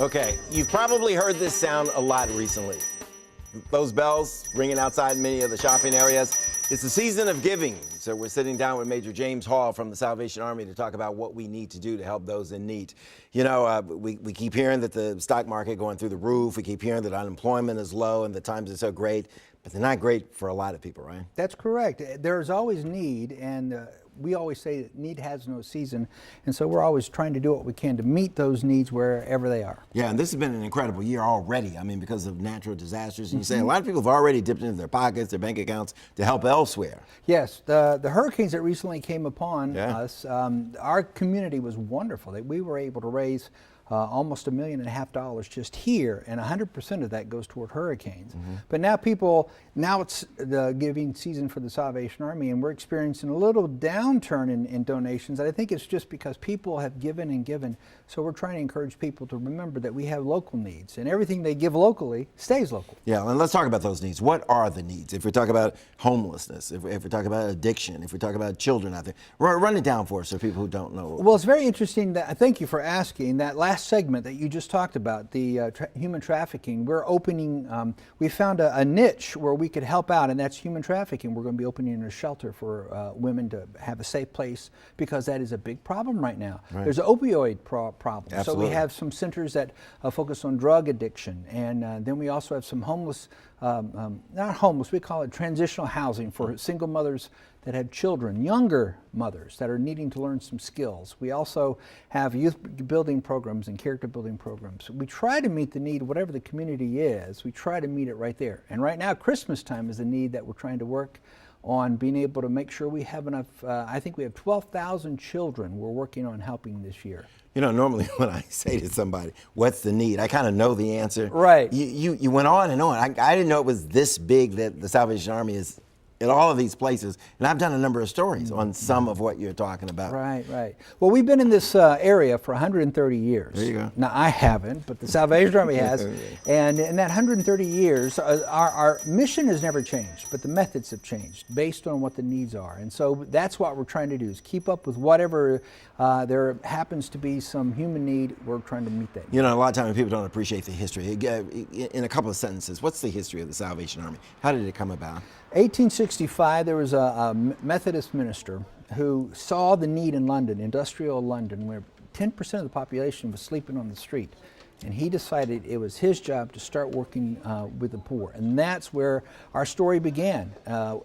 Okay, you've probably heard this sound a lot recently. Those bells ringing outside many of the shopping areas. It's the season of giving, so we're sitting down with Major James Hall from the Salvation Army to talk about what we need to do to help those in need. You know, we keep hearing that the stock market going through the roof. We keep hearing that unemployment is low and the times are so great, but they're not great for a lot of people, right? That's correct. There's always need, and we always say that need has no season, and so we're always trying to do what we can to meet those needs wherever they are. Yeah, and this has been an incredible year already. I mean, because of natural disasters, and you say a lot of people have already dipped into their pockets, their bank accounts to help elsewhere. Yes, the hurricanes that recently came upon us, our community was wonderful. We were able to raise almost $1.5 million just here, and 100% of that goes toward hurricanes. But now it's the giving season for the Salvation Army, and we're experiencing a little downturn in donations. And I think it's just because people have given and given. So we're trying to encourage people to remember that we have local needs, and everything they give locally stays local. Yeah, and let's talk about those needs. What are the needs? If we talk about homelessness, if we talk about addiction, if we talk about children out there, run it down for us so people who don't know. Well, it's very interesting. Thank you for asking. That last segment that you just talked about, the human trafficking, we're opening, we found a niche where we could help out, and that's human trafficking. We're going to be opening a shelter for women to have a safe place, because that is a big problem right now. Right. There's an opioid problem. Absolutely. So we have some centers that focus on drug addiction, and then we also have some homeless, not homeless, we call it transitional housing for single mothers that have children, younger mothers that are needing to learn some skills. We also have youth building programs and character building programs. We try to meet the need, whatever the community is, we try to meet it right there. And right now, Christmas time is the need that we're trying to work on, being able to make sure we have enough. I think we have 12,000 children we're working on helping this year. You know, normally when I say to somebody, what's the need? I kind of know the answer. Right. You went on and on. I didn't know it was this big, that the Salvation Army is in all of these places, and I've done a number of stories on some of what you're talking about. Right, right. Well, we've been in this area for 130 years. There you go. Now, I haven't, but the Salvation Army has. And in that 130 years, our mission has never changed, but the methods have changed based on what the needs are. And so that's what we're trying to do, is keep up with whatever there happens to be some human need. We're trying to meet that need. You know, a lot of times people don't appreciate the history. In a couple of sentences, what's the history of the Salvation Army? How did it come about? 1865, there was a Methodist minister who saw the need in London, industrial London, where 10% of the population was sleeping on the street. And he decided it was his job to start working with the poor. And that's where our story began,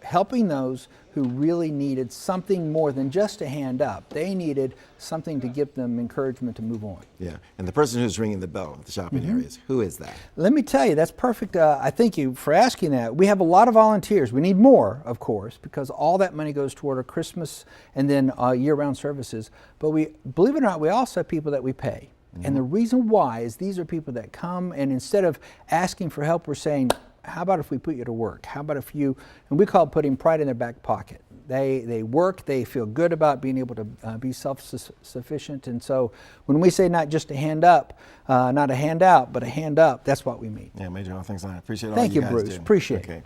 helping those who really needed something more than just a hand up. They needed something to give them encouragement to move on. Yeah, and the person who's ringing the bell at the shopping areas, who is that? Let me tell you, that's perfect. I thank you for asking that. We have a lot of volunteers. We need more, of course, because all that money goes toward our Christmas and then year-round services. But believe it or not, we also have people that we pay. And the reason why is these are people that come, and instead of asking for help, we're saying, how about if we put you to work? How about if you, and we call it putting pride in their back pocket. They work, they feel good about being able to be self-sufficient. And so when we say not just a hand up, not a handout, but a hand up, that's what we mean. Yeah, Major, thanks a lot. I appreciate all Thank you you, guys Bruce. do. Appreciate it.